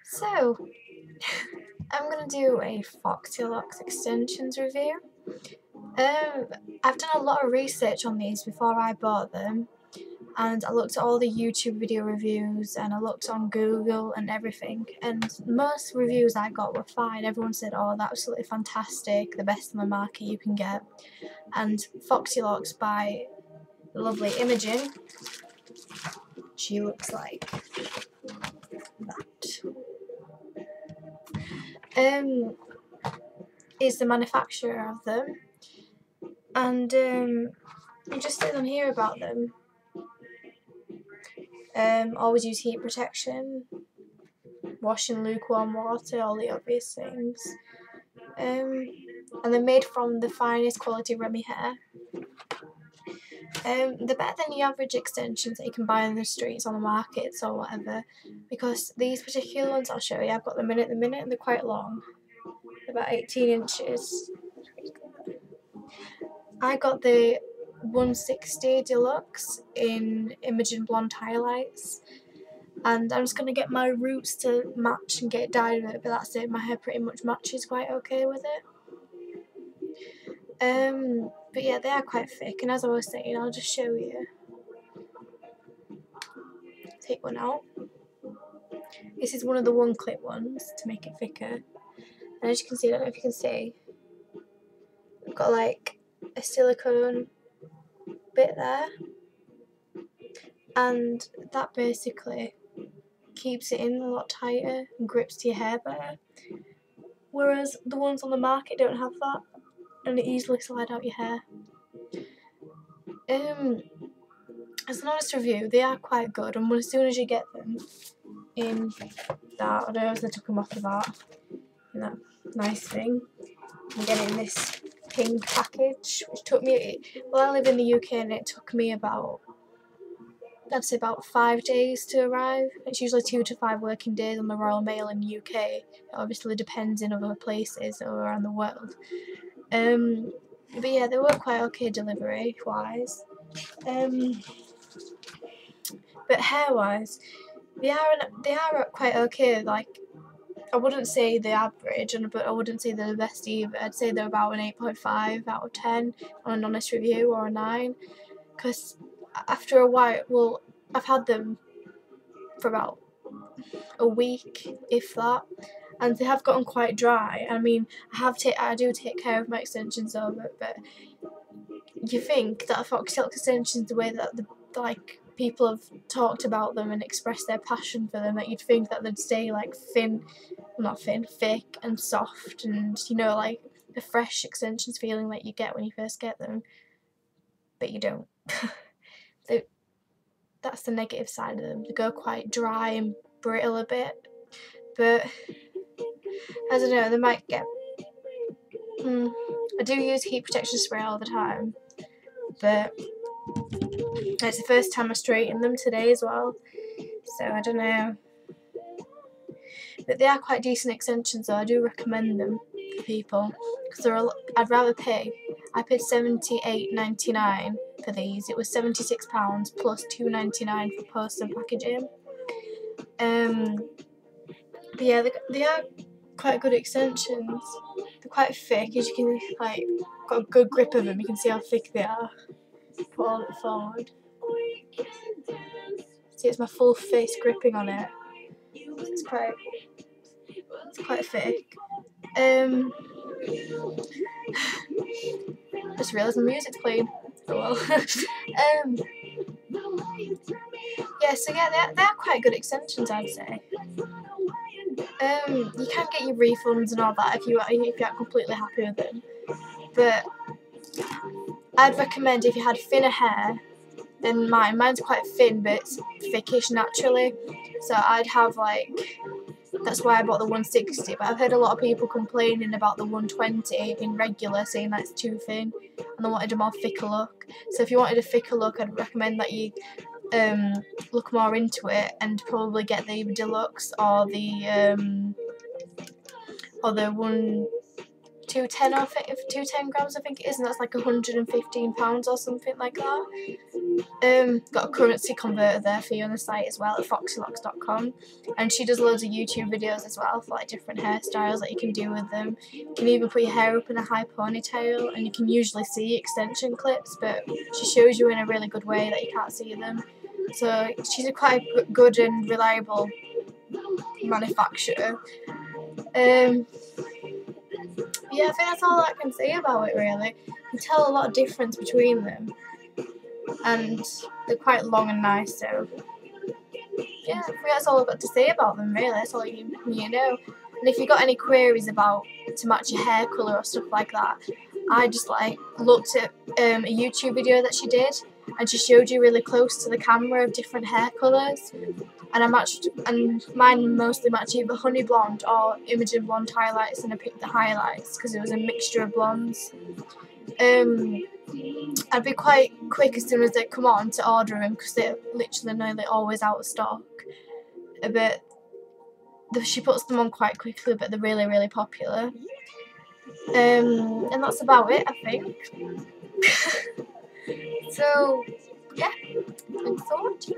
So, I'm going to do a Foxy Locks extensions review. I've done a lot of research on these before I bought them, and I looked at all the YouTube video reviews and I looked on Google and everything, and most reviews I got were fine. Everyone said, oh, that's absolutely fantastic, the best on the market you can get. And Foxy Locks by the lovely Imogen, she looks like that, is the manufacturer of them, and it just says on here about them. Always use heat protection, wash in lukewarm water, all the obvious things. And they're made from the finest quality Remy hair. They're better than the average extensions that you can buy in the streets, on the markets or whatever, because these particular ones I'll show you, I've got them in at the minute and they're quite long. They're about 18 inches. I got the 160 Deluxe in Imogen Blonde Highlights, and I'm just going to get my roots to match and get it dyed with it, but that's it. My hair pretty much matches quite okay with it. But yeah, they are quite thick, and as I was saying, I'll just show you. Take one out. This is one of the one clip ones to make it thicker, and as you can see, I don't know if you can see, I've got like a silicone bit there, and that basically keeps it in a lot tighter and grips to your hair better, whereas the ones on the market don't have that, and it easily slide out your hair. As an honest review, they are quite good, and as soon as you get them in that, I don't know if I took them off the vat, in that nice thing, you get it in this pink package, which took me, well, I live in the UK and it took me about, I'd say about 5 days to arrive. It's usually 2 to 5 working days on the Royal Mail in the UK. It obviously depends in other places or around the world. But yeah, they were quite okay delivery wise. But hair wise, they are quite okay. Like, I wouldn't say the average, but I wouldn't say they're the best either. I'd say they're about an 8.5 out of 10 on an honest review, or a 9, because after a while, well, I've had them for about a week, if that, and they have gotten quite dry. I mean, I do take care of my extensions over it, but you think that Foxy Locks extensions, the way that people have talked about them and expressed their passion for them, that you'd think that they'd stay like thick and soft, and you know, like the fresh extensions feeling that you get when you first get them, but you don't. That's the negative side of them. They go quite dry and brittle a bit, but I don't know, they might get, I do use heat protection spray all the time, but it's the first time I straightened them today as well, so I don't know. But they are quite decent extensions, so I do recommend them for people, because I'd rather pay. I paid £78.99 for these. It was £76 plus £2.99 for post and packaging. But yeah, they are quite good extensions. They're quite thick, as you can, like, got a good grip of them. You can see how thick they are. Pull it forward. See, it's my full face gripping on it. It's quite thick. Just realised my music's playing. Oh well. Yeah, so yeah, they are quite good extensions, I'd say. You can get your refunds and all that if you aren't completely happy with them, but I'd recommend, if you had thinner hair than mine's quite thin, but it's thickish naturally, so I'd have like, that's why I bought the 160, but I've heard a lot of people complaining about the 120 in regular, saying that's too thin, and they wanted a more thicker look. So if you wanted a thicker look, I'd recommend that you look more into it and probably get the Deluxe or the 210 or 210 grams, I think it is, and that's like £115 or something like that. Got a currency converter there for you on the site as well at foxylocks.com, and she does loads of YouTube videos as well for like different hairstyles that you can do with them. You can even put your hair up in a high ponytail, and you can usually see extension clips, but she shows you in a really good way that you can't see them. So she's a quite good and reliable manufacturer. Yeah, I think that's all I can say about it really. You can tell a lot of difference between them, and they're quite long and nice, so yeah, I think that's all I've got to say about them really. That's all you know. And if you got any queries about to match your hair colour or stuff like that, I just like looked at a YouTube video that she did, and she showed you really close to the camera of different hair colours, and I matched, and mine mostly matched either honey blonde or Imogen blonde highlights, and I picked the highlights because it was a mixture of blondes. I'd be quite quick as soon as they come on to order them because they're literally nearly always out of stock. But she puts them on quite quickly, but they're really, really popular. And that's about it, I think. So, yeah, thanks so much.